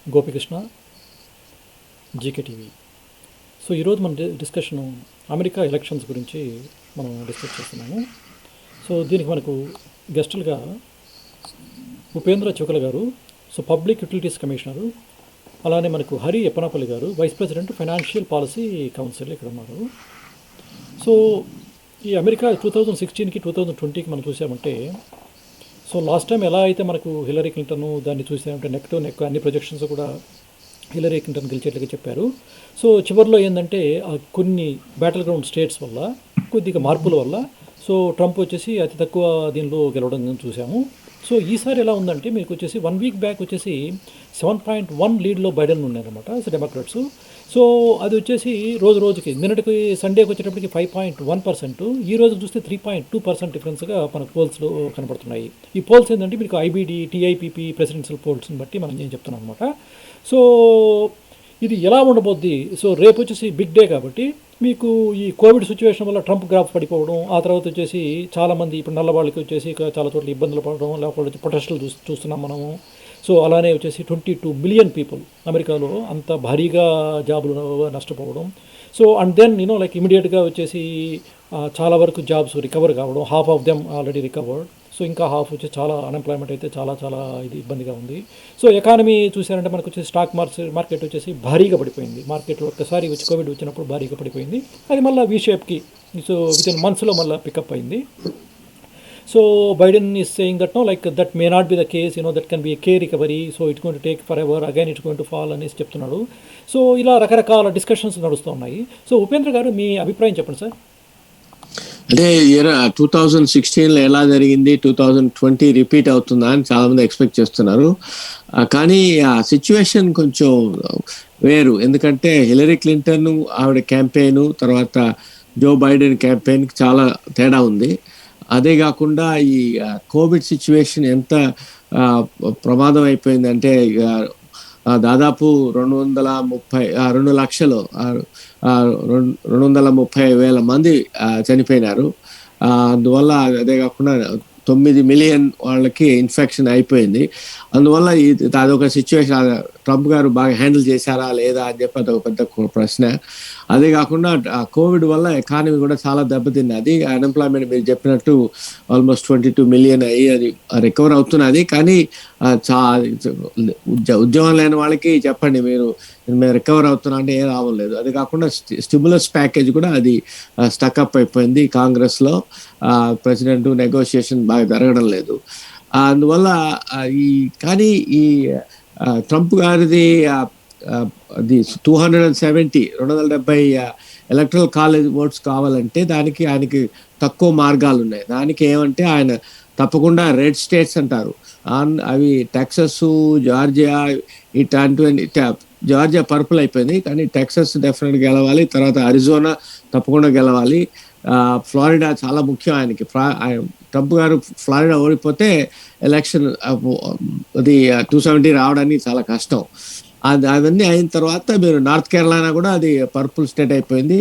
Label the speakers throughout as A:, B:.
A: Gopikrishna, GK TV. So ఈరోజు మన discussion America elections గురించి మనం డిస్కస్ చేస్తున్నాము. సో దీనికి మనకు గెస్టులుగా ఉపేంద్ర చుకల గారు, సో పబ్లిక్ యూటిలిటీస్ కమిషనరు, అలానే మనకు హరి ఎప్పనాపల్లి గారు, vice president financial policy council ఇక్కడ ఉన్నారు. సో ఈ అమెరికా 2016కి 2020కి మనం చూసామంటే, సో లాస్ట్ టైం ఎలా అయితే మనకు హిల్లరీ క్లింటన్ దాన్ని చూసామంటే నెక్ టు నెక్ అన్ని ప్రొజెక్షన్స్ కూడా హిల్లరీ క్లింటన్ గెలిచేట్లుగా చెప్పారు. సో చివరిలో ఏంటంటే కొన్ని బ్యాటిల్ గ్రౌండ్ స్టేట్స్ వల్ల కొద్దిగా మార్పుల వల్ల సో ట్రంప్ వచ్చేసి అతి తక్కువ దీనిలో గెలవడం చూసాము. సో ఈసారి ఎలా ఉందంటే మీకు వచ్చేసి 1 వీక్ బ్యాక్ వచ్చేసి 7.1 లీడ్లో బైడెన్ ఉన్నారనమాట, సో డెమోక్రాట్స్. సో అది వచ్చేసి రోజుకి నిన్నటికి సండేకి వచ్చేటప్పటికి 5.1%, ఈ రోజు చూస్తే 3.2% డిఫరెన్స్గా మనకు పోల్స్లో కనపడుతున్నాయి. ఈ పోల్స్ ఏంటంటే మీకు ఐబీడీ, టీఐపీపీ ప్రెసిడెన్షియల్ పోల్స్ని బట్టి మనం ఏం చెప్తున్నాం అనమాట. సో ఇది ఎలా ఉండబోద్ది? సో రేపు వచ్చేసి బిగ్ డే కాబట్టి మీకు ఈ కోవిడ్ సిచ్యువేషన్ వల్ల ట్రంప్ గ్రాఫ్ పడిపోవడం, ఆ తర్వాత వచ్చేసి చాలామంది ఇప్పుడు నల్లవాళ్ళకి వచ్చేసి చాలా చోట్ల ఇబ్బందులు పడడం, లేకపోతే ప్రొటెస్టులు చూస్తున్నాం మనము. సో అలానే వచ్చేసి 22 మిలియన్ పీపుల్ అమెరికాలో అంత భారీగా జాబులు నష్టపోవడం. సో అండ్ దెన్ లైక్ ఇమీడియట్గా వచ్చేసి చాలా వరకు జాబ్స్ రికవర్ కావడం, half of them already recovered. So ఇంకా హాఫ్ వచ్చి చాలా అన్ఎంప్లాయ్మెంట్ అయితే చాలా ఇది ఇబ్బందిగా ఉంది. సో ఎకానమీ చూసారంటే మనకు వచ్చేసి స్టాక్ మార్కెట్ వచ్చేసి భారీగా పడిపోయింది. మార్కెట్లో ఒక్కసారి వచ్చి కోవిడ్ వచ్చినప్పుడు భారీగా పడిపోయింది. అది మళ్ళీ వీ షేప్కి సో వితిన్ మంత్స్లో మళ్ళీ పికప్ అయింది. So Biden is saying that like that may not be the case, that can be A K recovery, so it's going to take for ever, again it's going to fall అనేసి చెప్తున్నాడు. So ఇలా రకరకాల discussions నడుస్తూ ఉన్నాయి. So Upendra గారు మీ అభిప్రాయం చెప్పండి sir.
B: అంటే 2016లో ఎలా జరిగింది 2020 రిపీట్ అవుతుందా అని చాలా మంది ఎక్స్పెక్ట్ చేస్తున్నారు. కానీ ఆ సిచ్యువేషన్ కొంచెం వేరు. ఎందుకంటే హిల్లరీ క్లింటన్ ఆవిడ క్యాంపెయిన్ తర్వాత జో బైడెన్ క్యాంపెయిన్ చాలా తేడా ఉంది. అదే కాకుండా ఈ కోవిడ్ సిచ్యువేషన్ ఎంత ప్రమాదం అయిపోయిందంటే దాదాపు 230,000 మంది చనిపోయినారు. అందువల్ల అదే కాకుండా 9 మిలియన్ వాళ్ళకి ఇన్ఫెక్షన్ అయిపోయింది. అందువల్ల అదొక సిచ్యువేషన్. ట్రంప్ గారు బాగా హ్యాండిల్ చేశారా లేదా అని చెప్పి అదొక పెద్ద ప్రశ్న. అదే కాకుండా కోవిడ్ వల్ల ఎకానమీ కూడా చాలా దెబ్బతిన్నది. అన్ఎంప్లాయ్మెంట్ మీరు చెప్పినట్టు ఆల్మోస్ట్ 22 మిలియన్ అయ్యి అది రికవర్ అవుతున్నది. కానీ ఉద్యోగం లేని వాళ్ళకి చెప్పండి మేము రికవర్ అవుతున్నా అంటే ఏం రావడం లేదు. అది కాకుండా స్టిమ్యులస్ ప్యాకేజ్ కూడా అది స్టక్అప్ అయిపోయింది కాంగ్రెస్లో. ప్రెసిడెంట్ నెగోషియేషన్ బాగా జరగడం లేదు. అందువల్ల కానీ ఈ ట్రంప్ గారిది అది 270 ఎలక్ట్రల్ కాలేజ్ ఓట్స్ కావాలంటే దానికి ఆయనకి తక్కువ మార్గాలు ఉన్నాయి. దానికి ఏమంటే ఆయన తప్పకుండా రెడ్ స్టేట్స్ అంటారు, అవి టెక్సస్, జార్జియా, ఇట్లాంటివన్నీ. జార్జియా పర్పుల్ అయిపోయింది కానీ టెక్సస్ డెఫినెట్గా గెలవాలి, తర్వాత అరిజోనా తప్పకుండా గెలవాలి, ఫ్లోరిడా చాలా ముఖ్యం ఆయనకి. ట్రంప్ గారు ఫ్లోరిడా ఓడిపోతే ఎలక్షన్ అది 270 రావడానికి చాలా కష్టం. అవన్నీ అయిన తర్వాత మీరు నార్త్ కేరళైనా కూడా అది పర్పుల్ స్టేట్ అయిపోయింది.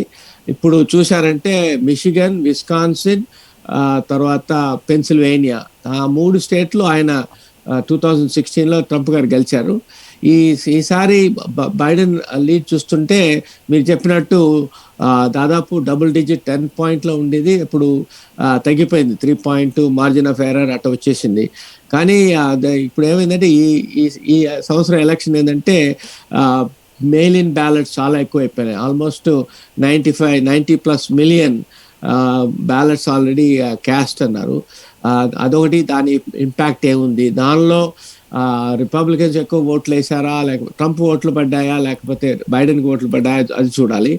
B: ఇప్పుడు చూసారంటే మిషిగన్, విస్కాన్సిన్, తర్వాత పెన్సిల్వేనియా, ఆ 3 స్టేట్లు ఆయన 2016లో ట్రంప్ గారు గెలిచారు. ఈసారి బైడెన్ లీడ్ చూస్తుంటే మీరు చెప్పినట్టు దాదాపు డబుల్ డిజిట్ 10 పాయింట్లో ఉండేది, ఇప్పుడు తగ్గిపోయింది, 3 మార్జిన్ ఆఫ్ ఎర్రర్ అట్లా వచ్చేసింది. కానీ ఇప్పుడు ఏమైందంటే ఈ సంవత్సరం ఎలక్షన్ ఏంటంటే మెయిల్ ఇన్ బ్యాలెట్స్ చాలా ఎక్కువ అయిపోయినాయి. Almost 90+ million ballots already caste అన్నారు. అదొకటి. దాని ఇంపాక్ట్ ఏముంది, దానిలో రిపబ్లికన్స్ ఎక్కువ ఓట్లు వేసారా, లేకపోతే ట్రంప్ ఓట్లు పడ్డాయా, లేకపోతే బైడెన్కి ఓట్లు పడ్డాయా, అది చూడాలి.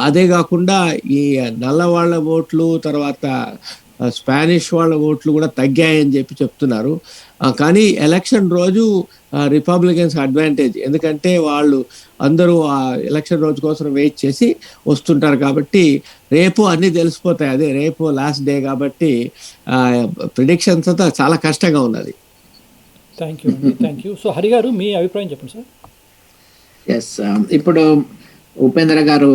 B: అదే కాకుండా ఈ నల్ల వాళ్ళ ఓట్లు తర్వాత స్పానిష్ వాళ్ళ ఓట్లు కూడా తగ్గాయని చెప్పి చెప్తున్నారు. కానీ ఎలక్షన్ రోజు రిపబ్లికన్స్ అడ్వాంటేజ్, ఎందుకంటే వాళ్ళు అందరూ ఆ ఎలక్షన్ రోజు కోసం వెయిట్ చేసి వస్తుంటారు కాబట్టి రేపు అన్నీ తెలిసిపోతాయి. అదే రేపు లాస్ట్ డే కాబట్టి ప్రిడిక్షన్స్ అంతా చాలా కష్టంగా ఉన్నది.
A: Thank you. సో హరి గారు మీ అభిప్రాయం చెప్పండి సార్.
C: ఎస్, ఇప్పుడు ఉపేంద్ర గారు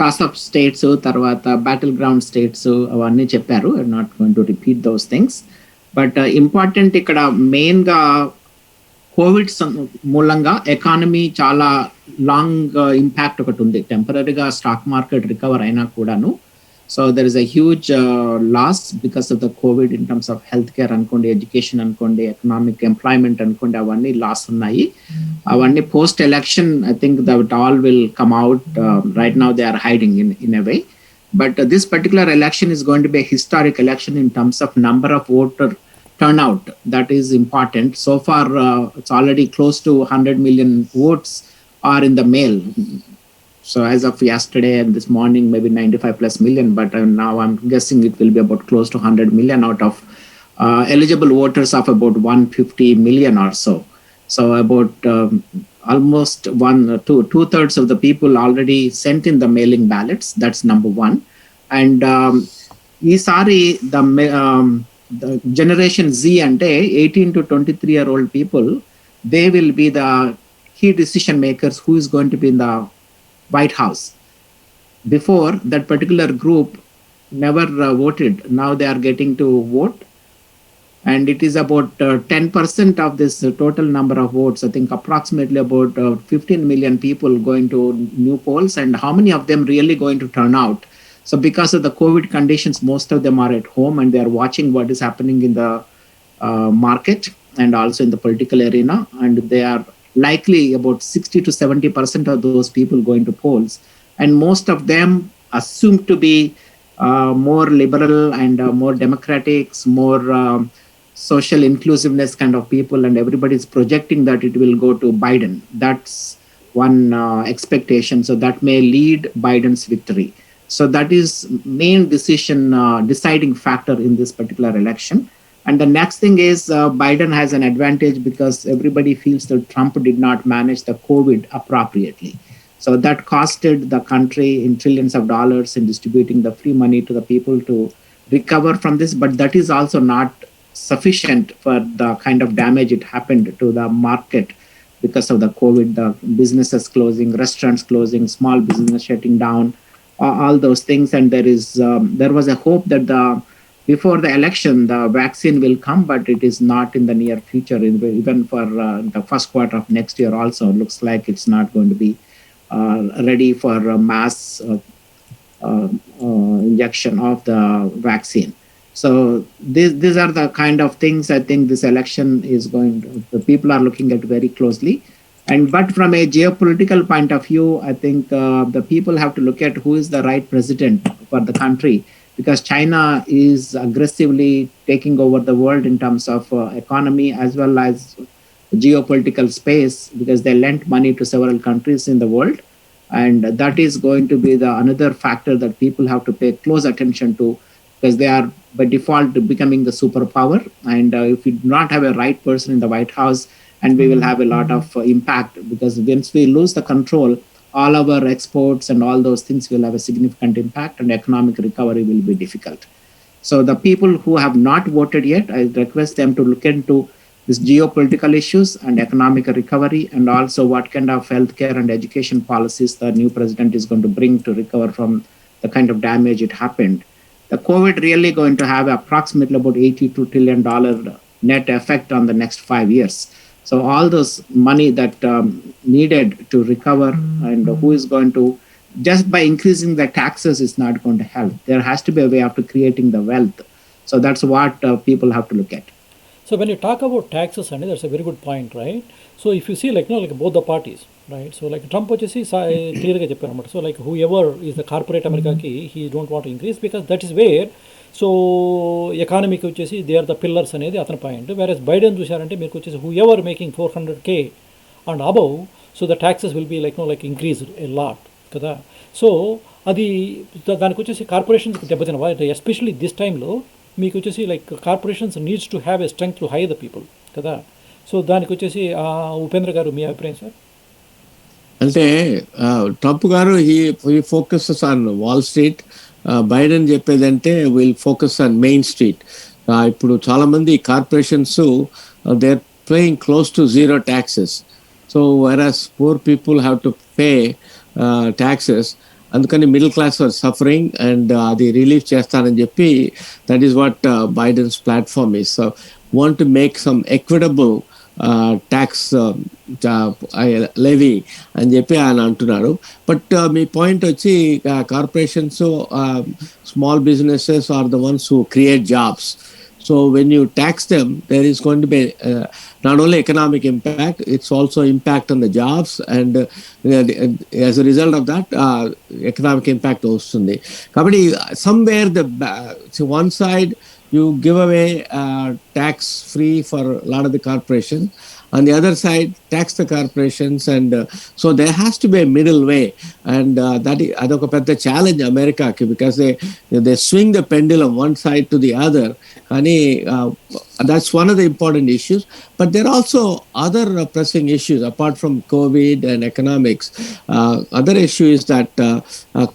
C: టాస్ ఆఫ్ స్టేట్స్ తర్వాత బ్యాటిల్ గ్రౌండ్ స్టేట్స్ అవన్నీ చెప్పారు. I not going to repeat those things. But important ఇక్కడ మెయిన్గా కోవిడ్ మూలంగా ఎకానమీ చాలా లాంగ్ ఇంపాక్ట్ ఒకటి ఉంది. టెంపరీగా స్టాక్ మార్కెట్ రికవర్ అయినా కూడాను. So there is a huge loss because of the covid in terms of health care అనుకోండి, ఎడ్యుకేషన్ అనుకోండి, ఎకనామిక్ ఎంప్లాయ్మెంట్ అనుకోండి, అవన్నీ లాస్ ఉన్నాయి. అవన్నీ post election I think that all will come out. Right now they are hiding in a way. But this particular election is going to be a historic election in terms of number of voter turnout. That is important. So far, it's already close to 100 million votes are in the mail. So as of yesterday and this morning, maybe 95 plus million. But now I'm guessing it will be about close to 100 million out of eligible voters of about 150 million or so. So about almost two-thirds of the people already sent in the mailing ballots. That's number one. And ఈసారి the generation Z ante 18 to 23-year-old people, they will be the key decision makers who is going to be in the White House. Before, that particular group never voted. Now they are getting to vote. And it is about 10% of this total number of votes. I think approximately about 15 million people going to new polls, and how many of them really going to turn out? So because of the COVID conditions, most of them are at home and they are watching what is happening in the market and also in the political arena. And they are likely about 60 to 70% of those people going to polls. And most of them assumed to be more liberal and more democratic, more social inclusiveness kind of people, and everybody is projecting that it will go to Biden. That's one expectation. So that may lead Biden's victory. So that is main deciding factor in this particular election. And the next thing is Biden has an advantage because everybody feels that Trump did not manage the COVID appropriately. So that costed the country in trillions of dollars in distributing the free money to the people to recover from this. But that is also not sufficient for the kind of damage it happened to the market because of the COVID, the businesses closing, restaurants closing, small business shutting down, all those things. And there was a hope that before the election, the vaccine will come, but it is not in the near future. Even for the first quarter of next year also, looks like it's not going to be ready for mass injection of the vaccine. So these are the kind of things I think this election is the people are looking at very closely. But from a geopolitical point of view, I think the people have to look at who is the right president for the country, because China is aggressively taking over the world in terms of economy as well as geopolitical space, because they lent money to several countries in the world. And that is going to be another factor that people have to pay close attention to, because they are by default becoming the superpower. And if we do not have a right person in the White House, and we will have a lot of impact, because once we lose the control, all our exports and all those things will have a significant impact, and economic recovery will be difficult. So the people who have not voted yet, I request them to look into these geopolitical issues and economic recovery, and also what kind of healthcare and education policies the new president is going to bring to recover from the kind of damage it happened. The COVID really going to have approximately about $82 trillion net effect on the next 5 years. So all those money that needed to recover, and who is going to, just by increasing the taxes is not going to help. There has to be a way of creating the wealth. So that's what people have to look at.
A: So when you talk about taxes, and that's a very good point, right? So if you see like both the parties, right? So like Trump వచ్చేసి క్లియర్గా చెప్పారు అన్నమాట. So like whoever is the corporate అమెరికాకి he don't want to increase, because that is where so ఎకానమీకి వచ్చేసి they are the pillars అనేది అతని point. వేరే బైడెన్ చూశారంటే మీకు వచ్చేసి whoever making 400K and above, so the taxes will be like increase a lot కదా. సో అది దానికి వచ్చేసి కార్పొరేషన్స్కి దెబ్బతిన, ఎస్పెషల్లీ దిస్ టైంలో మీకు వచ్చేసి like corporations needs to have a strength to high the people కదా. సో దానికి వచ్చేసి ఉపేంద్ర గారు మీ అభిప్రాయం సార్?
B: అంటే ట్రంప్ గారు he focuses on Wall Street, Biden చెప్పేదంటే will focus on Main Street. ఇప్పుడు చాలామంది corporations they are paying close to zero taxes. So whereas poor people have to pay taxes. అందుకని middle class are suffering, and అది relief చేస్తానని చెప్పి that is what Biden's platform is. So want to make some equitable tax levy అని చెప్పి ఆయన అంటున్నారు. But మీ point వచ్చి corporations, small businesses are the ones who create jobs. So when you tax them, there is going to be not only economic impact, it's also impact on the jobs, and as a result of that, economic impact వస్తుంది. కాబట్టి somewhere so one side you give away tax free for a lot of the corporations. On the other side, tax the corporations, and so there has to be a middle way, and adoka pedda challenge America ki, because they swing the pendulum one side to the other. Kani that's one of the important issues. But there are also other pressing issues apart from COVID and economics. Other issue is that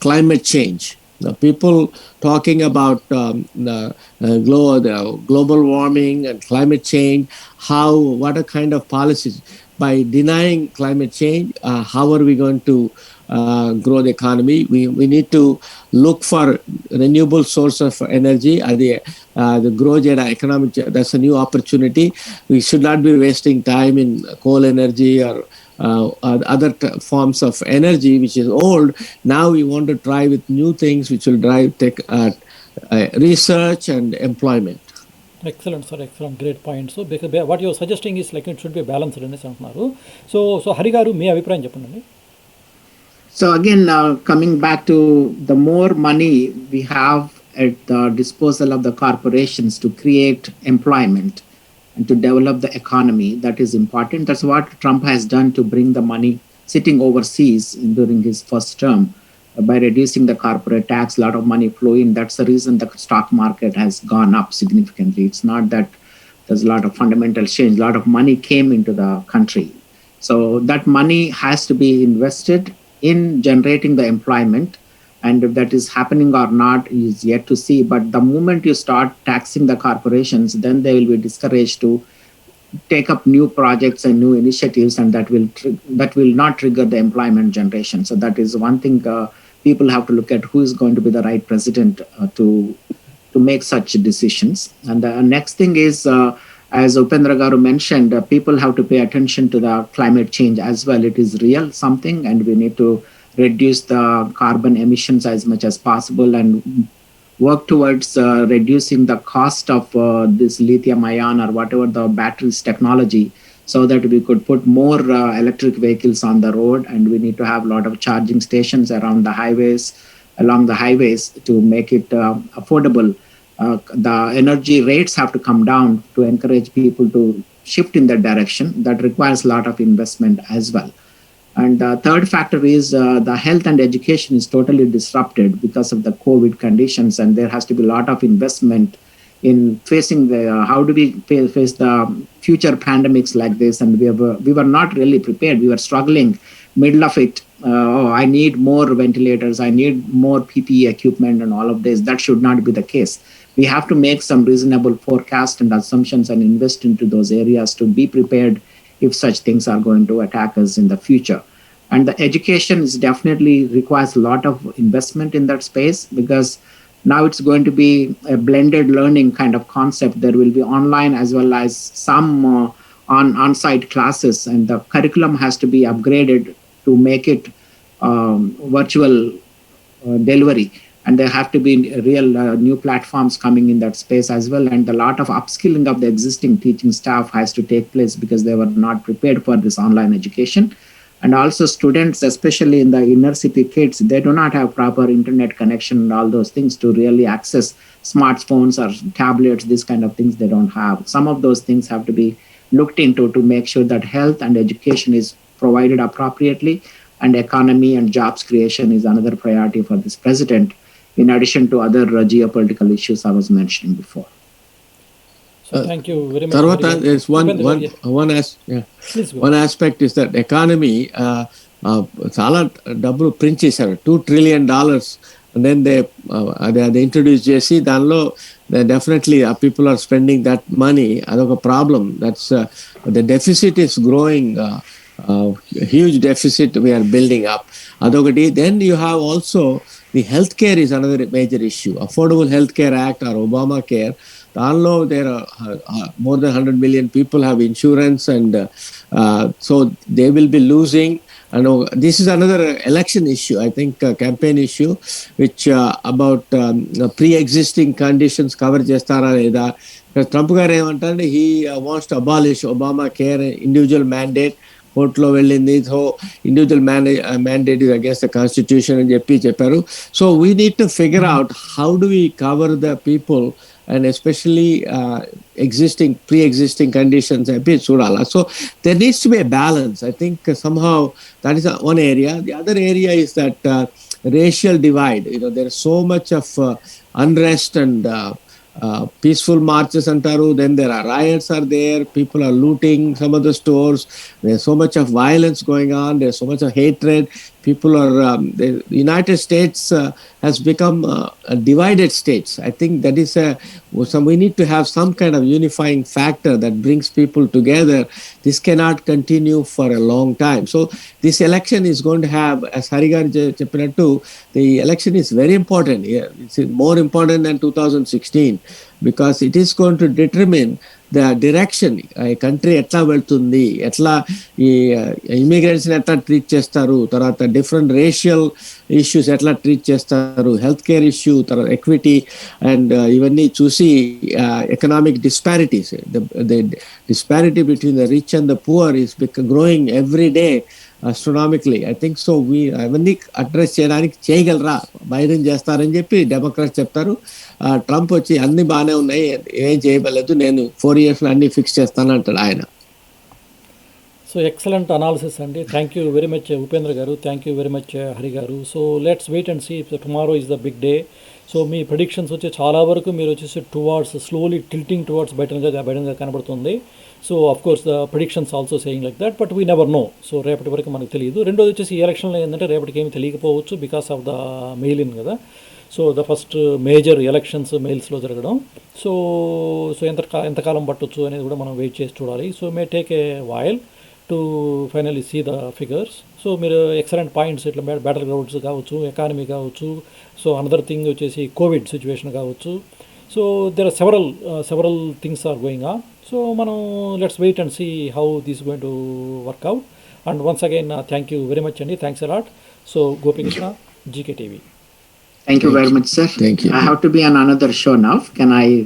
B: climate change. The people talking about global warming and climate change, what are kind of policies? By denying climate change, how are we going to grow the economy? We need to look for renewable source of energy. The growth economic, that's a new opportunity. We should not be wasting time in coal energy or other forms of energy which is old. Now we want to try with new things which will drive research and employment.
A: Excellent, sir. Excellent. Great point. So because what you're suggesting is like it should be balanced అనేసి అంటున్నారు. So Hari గారు మీ అభిప్రాయం చెప్పండి.
C: So again, coming back to the more money we have at the disposal of the corporations to create employment and to develop the economy, that is important. That's what Trump has done to bring the money sitting overseas during his first term. By reducing the corporate tax, a lot of money flow in. That's the reason the stock market has gone up significantly. It's not that there's a lot of fundamental change. A lot of money came into the country. So that money has to be invested in generating the employment. And if that is happening or not is yet to see. But the moment you start taxing the corporations, then they will be discouraged to take up new projects and new initiatives, and that will not trigger the employment generation. So that is one thing people have to look at, who is going to be the right president to make such decisions. And the next thing is, as Upendra Garu mentioned, people have to pay attention to the climate change as well. It is real something, and we need to reduce the carbon emissions as much as possible and work towards reducing the cost of this lithium ion or whatever the batteries technology, so that we could put more electric vehicles on the road. And we need to have a lot of charging stations along the highways to make it affordable. The energy rates have to come down to encourage people to shift in that direction. That requires a lot of investment as well. And the third factor is the health and education is totally disrupted because of the COVID conditions, and there has to be a lot of investment in facing how do we face the future pandemics like this. And we were not really prepared. We were struggling middle of it. I need more ventilators, I need more PPE equipment and all of this. That should not be the case. We have to make some reasonable forecast and assumptions and invest into those areas to be prepared if such things are going to attack us in the future. And the education is definitely requires a lot of investment in that space, because now it's going to be a blended learning kind of concept. There will be online as well as some on-site classes, and the curriculum has to be upgraded to make it virtual delivery. And there have to be real new platforms coming in that space as well. And a lot of upskilling of the existing teaching staff has to take place, because they were not prepared for this online education. And also students, especially in the inner city kids, they do not have proper internet connection and all those things to really access smartphones or tablets, this kind of things they don't have. Some of those things have to be looked into to make sure that health and education is provided appropriately, and economy and jobs creation is another priority for this president, in addition to other geopolitical issues I was mentioning before.
A: So thank you very much.
B: Tarvata, there's one aspect is that economy, చాలా డబ్బులు print చేశారు, $2 trillion, and then they introduce చేసి దానిలో definitely people are spending that money. అదొక problem. That's the deficit is growing, huge deficit we are building up. Adokati. Then you have also the healthcare is another major issue. Affordable Healthcare Act or Obamacare, దానిలో there are more than 100 million people have insurance, and so they will be losing. I know this is another election issue, I think, campaign issue, which about pre-existing conditions cover chestara leda. Trump garu emantaru, he wants to abolish Obama care individual mandate. కోర్టులో వెళ్ళింది. So individual mandate is against the constitution అని చెప్పారు. So we need to figure out how do we cover the people and especially pre-existing conditions చెప్పి చూడాలా. So there needs to be a balance. I think somehow that is one area. The other area is that racial divide. There is so much of unrest and peaceful marches antaru, then there are riots are there, people are looting some of the stores, there's so much of violence going on, there's so much of hatred. People are the United States has become a divided states. I think that is we need to have some kind of unifying factor that brings people together. This cannot continue for a long time. So this election is going to have, as Harigar cheppinattu, the election is very important. It's more important than 2016 because it is going to determine the direction, country ఎట్లా వెళ్తుంది, ఎట్లా ఈ ఇమిగ్రెంట్స్ని ఎట్లా treat చేస్తారు, తర్వాత different racial issues ఎట్లా treat చేస్తారు, health care issue, తర్వాత ఎక్విటీ అండ్ ఇవన్నీ చూసి economic disparities, the disparity between the rich and the poor is growing every day astronomically. I think so. అవన్నీ అడ్రస్ చేయడానికి చేయగలరా, బైడెన్ చేస్తారని చెప్పి డెమోక్రాట్స్ చెప్తారు. ట్రంప్ వచ్చి అన్ని బాగానే ఉన్నాయి, ఏం చేయబడలేదు, నేను 4 years అన్ని ఫిక్స్ చేస్తాను అంటాడు ఆయన.
A: సో ఎక్సలెంట్ అనాలిసిస్ అండి. Thank you very much Upendra గారు, thank you very much Hari గారు. So let's wait and see, tomorrow is the big day. So మీ ప్రెడిక్షన్స్ వచ్చి చాలా వరకు మీరు వచ్చేసి స్లోలీ టిల్టింగ్ టువార్డ్స్ బైడెన్గా కనబడుతుంది. So of course the predictions also saying like that, but we never know. So రేపటి వరకు మనకు తెలియదు. రెండోది వచ్చేసి ఈ ఎలక్షన్లో ఏంటంటే రేపటికి ఏమి తెలియకపోవచ్చు because of the mail in కదా. So the first major elections మెయిల్స్లో జరగడం. సో ఎంతకాలం పట్టొచ్చు అనేది కూడా మనం వెయిట్ చేసి చూడాలి. So may take a while to finally see the figures. So మీరు ఎక్సలెంట్ పాయింట్స్, ఇట్లా బ్యాటిల్ గ్రౌండ్స్ కావచ్చు, ఎకానమీ కావచ్చు, సో అనదర్ థింగ్ వచ్చేసి కోవిడ్ సిచ్యువేషన్ కావచ్చు. So there are several things are going on. So మనం let's wait and see how this going to work out. And once again thank you very much అండి. Thanks a lot. So Gopikrishna, GK TV.
C: Thank you very much, sir.
B: Thank you.
C: I have to be on another show now. Can I